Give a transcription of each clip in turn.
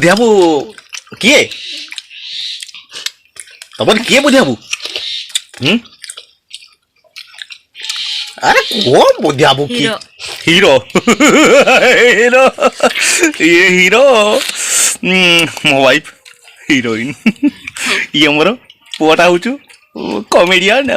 बुधियाबू किए तब किए बुधियाबू अरे कौन बुधियाबू की हीरो हीरो ये हीरो मो वाइफ हीरोइन ये मोर पुआटा हूँ कॉमेडियन।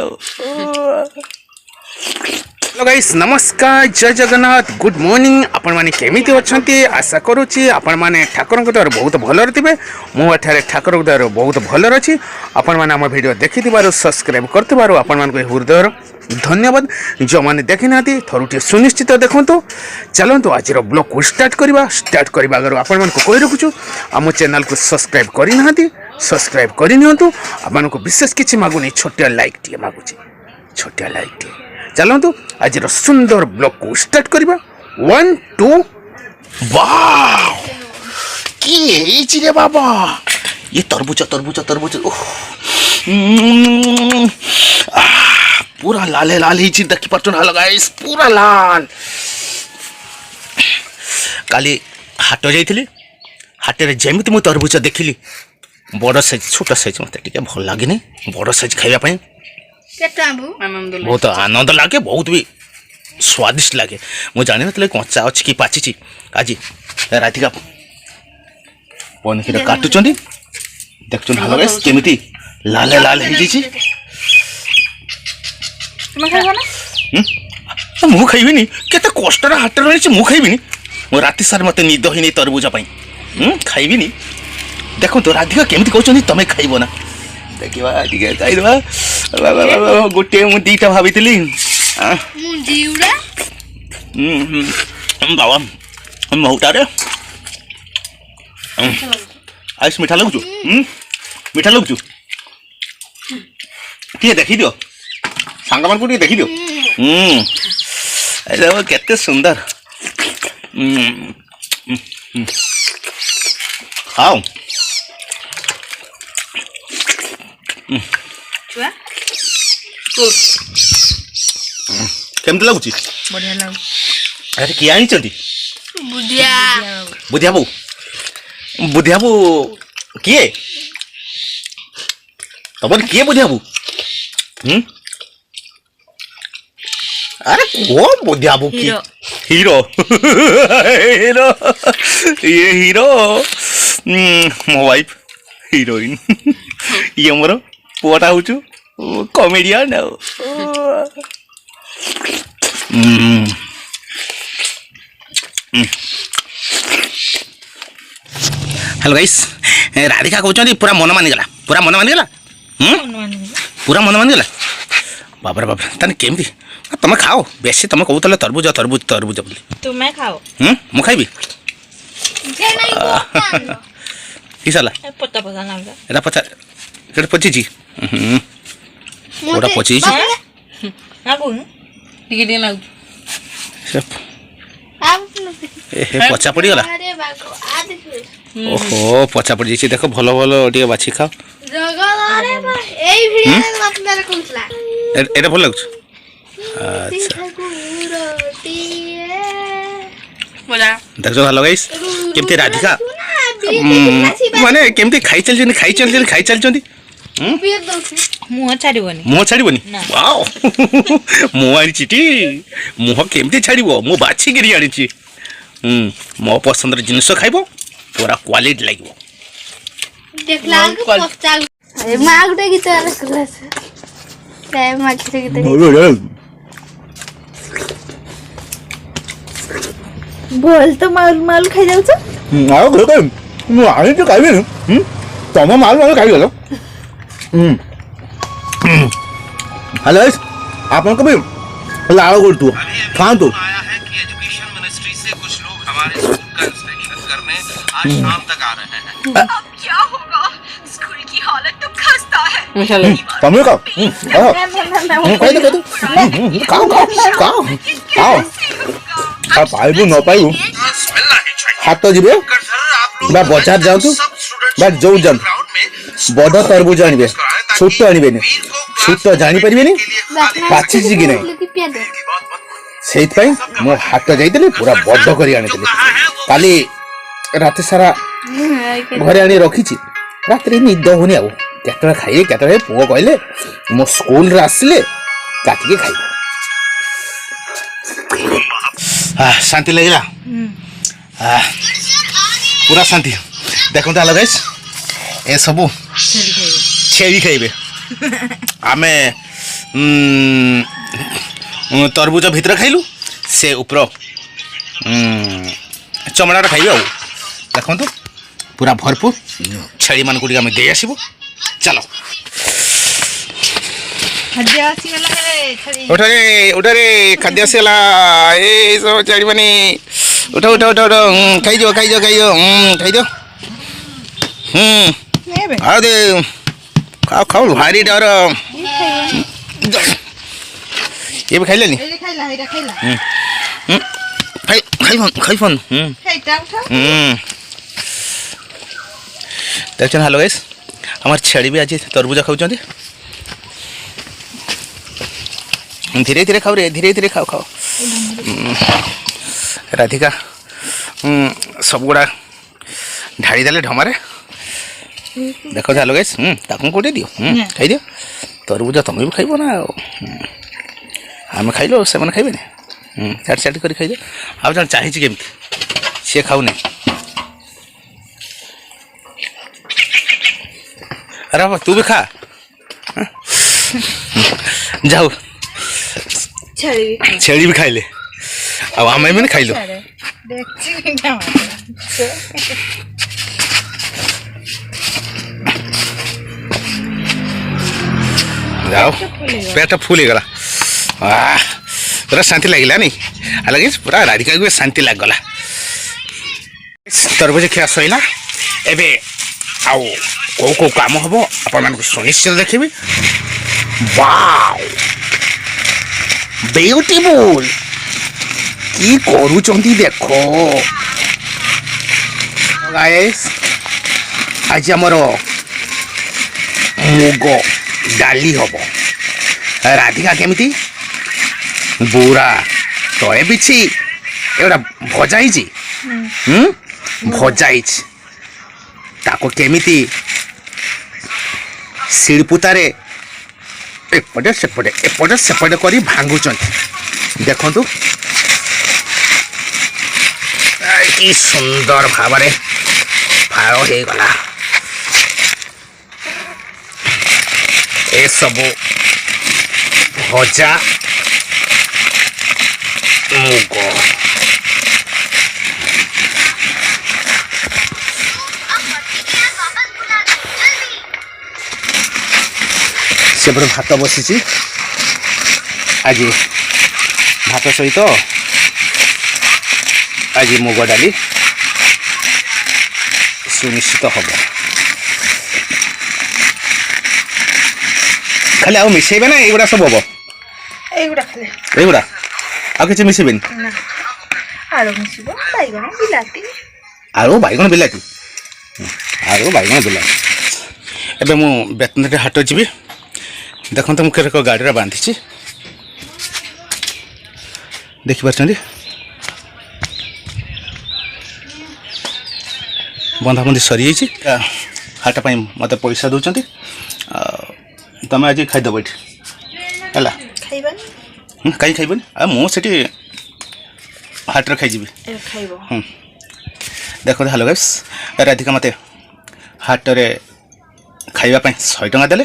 हेलो गाइस नमस्कार जय जगन्नाथ गुड मॉर्निंग आपण माने केमिति अछंती आशा करूची आपण माने ठाकुर को द्वारा बहुत भलर थिबे मो एठारे ठाकुर को द्वारा बहुत भलर अछि आपण माने हम वीडियो देखिथिबारो सब्सक्राइब करथिबारो आपण मान को हृदय धन्यवाद जो माने देखि नाती थरुटी सुनिश्चित देखंतु चलंतु आज रो ब्लॉग को स्टार्ट करबा अगर आपण मान को कहि रखुछु हम चैनल को सब्सक्राइब करि नाती सब्सक्राइब करि नियंतु आपण को विशेष किछि मागुनी छोटिया लाइक टी मागुची छोटिया लाइक टी चलतु आज सुंदर ब्लॉग को स्टार्ट करबा 1 2 वाव की रे बाबा ये तरबूज तरबूज तरबूज पूरा लाल लाल ही देखी पार्छ ना गाइस पूरा लाल काली हाट जाइथिली हाट रे जेमिति मु तरबूज देखिली बड़ साइज छोटा साइज मते टिके भल लागिनी बड़ साइज खाइबा पई बहुत आनंद लगे बहुत भी स्वादिष्ट लगे मुझे जानी ना कंचा अच्छी कि पाची आज राधिका पनीर काटुच देखुन भल केमी लाल लाल मु खाइबी केते कष्ट हाट रही मु खाइबी मो राति सार मत निद ही तरबूजा खाइबी देखो तो राधिका केमी कहते तुम खाइब ना देखा गोटे मु दीटा भाभी बाबा महुटारे आइस मीठा लगुचु मीठा लगुचु टे देखी दियो सांग मान को देखी दियो केते सुंदर खाओ केमती लगुची बढ़िया लागु अरे किया आनी चंदी बुधिया बुधियाबू बुधियाबू किए तब किए बुधियाबू अरे कौन बुधियाबू की हीरो हीरो ये हीरो मो वाइफ हीरोइन ये मोर पुआटा हूँ कॉमेडियन। हेलो गाइस राधिका कहते पूरा मन मानिगला पूरा मन मानिगला पूरा मन मानिगला बाबरे बाबरे ताने केमती तुम खाओ बेसी तुम कहूल तरबूज तरबूज तरबूज बोली तुम्हें खाओ मु खाइबी कि साला पता पता ना एटा पचा केटे पचिची ओटा पचिची ना को टिके टिके लागु ए पचा पड़ी गला ओहो पचा पड़ी जाइए देखो भलो भलो टिके बाछी खाओ एटा भल लागु अच्छा देखो हेलो गाइस केमती राधिका माने केमती खाई चल मुह छाड़बनी वाओ मुह आनी टी मुह केमती छाड़ब मु बाछी गिरी आनी मो पसंद जिनस खाइब पूरा क्वालिटी लगे बोल तो माल माल खाई जाऊ खाइबी तुम माल माल खाई हेलो आपन को भी लाओ करतु खाओ तो एजुकेशन मिनिस्ट्री से कुछ लोग हमारे स्कूल का इंस्पेक्शन करने आज शाम तक आ रहे हैं। अब क्या होगा? स्कूल की हालत तो खस्ता है। तुम खाओ पाइबू न पाइबू हाथ तो जीवे बा बाजार जाऊ बा जो जाऊ बड़ तरबूज आनबे छोट आनबे छोट जानी पारे पाची कि नहीं से मो हाट जाइली पूरा बड़ कर आनी काली रात सारा घरे आनी रखी रात निद होनी आउ केतवे खाइले केतवे पुओ कहले मो स्कूल रे आसले काटिके खाइबो शांति लगिला पूरा शांति देखो तो गाइस ए सबू छेरी खाइबे आमे तरबुज भितर खाइलु से ऊपर चमड़ा खाइबे आउ देखो तो पूरा भरपूर छेली मान गुडी आमे दे आसीबो चलो उठरे खाद्य आसीला ए सब छेली माने उठो उठो उठो उठो खाइ दियो खाइ दियो खाइ दियो खाइ दियो आ दे खाओ खाओ भारी डर ये भी खाइ लेनी खाइ फोन देखछन हेलो गाइस हमार छेड़ी भी आज तरबूजा खाउछन धीरे धीरे खाओ रे धीरे धीरे खाओ खाओ राधिका सब गुड़ा ढाड़ी देले ढमारे देखो हेलो गाइस ताकू कोटे दियो खाइ दियो तरबूजा तुम भी खाइबो ना आम खाइलो से खाइबे ना चाट चाट कर खाइदे आ जन चाहिए केमती सी खाऊ नहीं अरे बाबा तू भी खा जाओ छेड़ी भी खाइले अब आम भी खाइ लो जाओ पेट फुल गला पूरा शांति लगिला नहीं लगे पूरा राधिका को शांति लग गला तरबुज खिया सैला एबे आउ को काम हम आपण मान सुनिश्चित देखिए वाव ब्यूटीफुल की करूचंती देखो गाइस आज हमर मुग डाली हम राधिका केमिति बुरा तले बिछि एटा भजा ही भजा ताको केमिति शिलपुतारे एपटे सेपटे करी भांगुचंती देखंतु कि सुंदर भावरे फाड़ हो गला ए सबु भजा मुग सेपटे भात बसी आज भात सहित आज मुग डाली सुनिश्चित हम खाली आउ मिसेबे ना एगुड़ा सब हम एगुड़ा आ किसी मिसेबे आलू बैगण बिलाती एबे मु बेतनटे हाट जीवी देखो तो मुझे गाड़ी बांधी देखिपार बंधाबंधी सरी हाट पर मत पैसा दौरान तुम आज खाईदेव ये कहीं खाइबन मुझे हाट खाईजी देखो हेलो गाइस राधिका मत हाट रे खाइबा 100 टଙ୍କା देले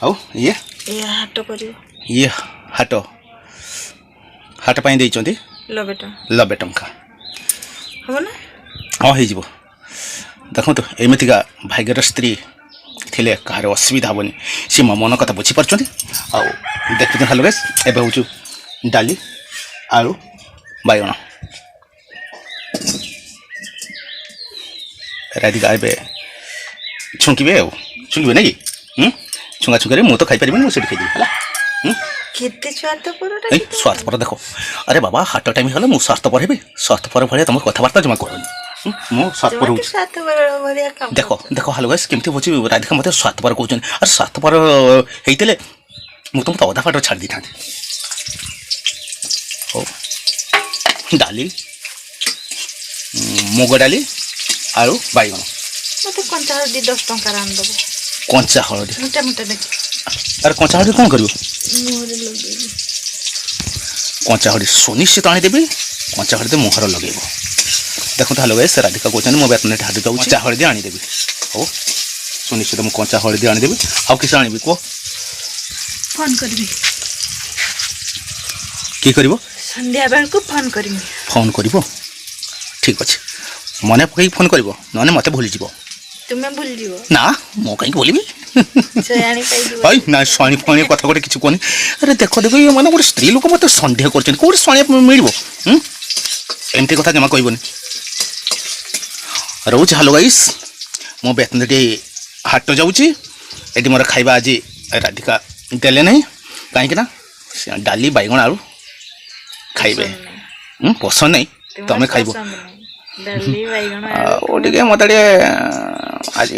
आउ ये हाट हाट पाई देइचंती 90 टଙ୍କା हो ना हाँ हो देखो तो एमतीका भाग्यर स्त्री थिले कहार असुविधा हेनी सी मो मन कथा बुझीपार देखते हेलो गाइस एबे हूँ डाली आलू बैगण राधिका एबे छुंकिबे ना कि छुंगा छुंका मुझे तो खाई पारि मुझे खाई स्वार्थपर देखो अरे बाबा हाट टाइम है मुझे स्वार्थपर हेबी स्वार्थपर भाई तुम कथबार्ता जमा कर मो स्वार्थपर देखो देखो हेलो गाइस केमती होची राधिका मते स्वार्थपर कहउछन और स्वार्थपर हेइतले मु तुम तो अधा फाट छाड़ दी था डाली मुग डाली आलू बैगन मत कंचा हल्दी 10 टंका रान दबो कंचा हळदी मोटा मोटा देख अरे कंचा हळदी कौन करियो मोरे लगे कंचा हळदी सुनिश्चित आनी देबी कंचा हळदी मुहर लगेबो देखो हेलो गाइस राधिका कहते मो बेतने ठाडी दउ कंचा हळदी आनी देबी हो सुनिश्चित मु कंचा हळदी आनी देबी आ किस आनीबी को फोन करबी की करिवो संध्या बेल को फोन करबी फोन करिवो ठीक अछि मने पकई फोन करिवो नने मते भूली जिवो तुम्हें भूल जीवो ना मो कहीं बोलिबी सयानी पाई दिवो भाई ना स्वाणी फोन कथा गोटे किछु कोनी अरे देखो देखो ये माने गोटे स्त्री लोक मते संदेह करछन कोड स्वाणी मिलिबो एमती कथा जमा कहबोनी रोज हेलो गाइस मो बेतनटी हाट जाउची एटी मोर खाइबा आज राधिका देले नहीं कहीं ना डाली बैगन आलू खाइबे पसंद नहीं तमें खाइबो डाली बैगन ओ टिके मते आज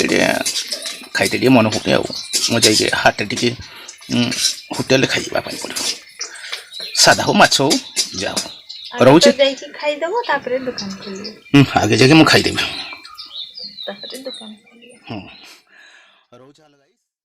खाइते टे मन होते आ मो जाइए हाट टिके होटेल खाइबा पाई पड़ो सादा हो माछ हो जाओ रोचे खाई दबो तापरे दुकान खोलियो आगे जाके मु खाई देबे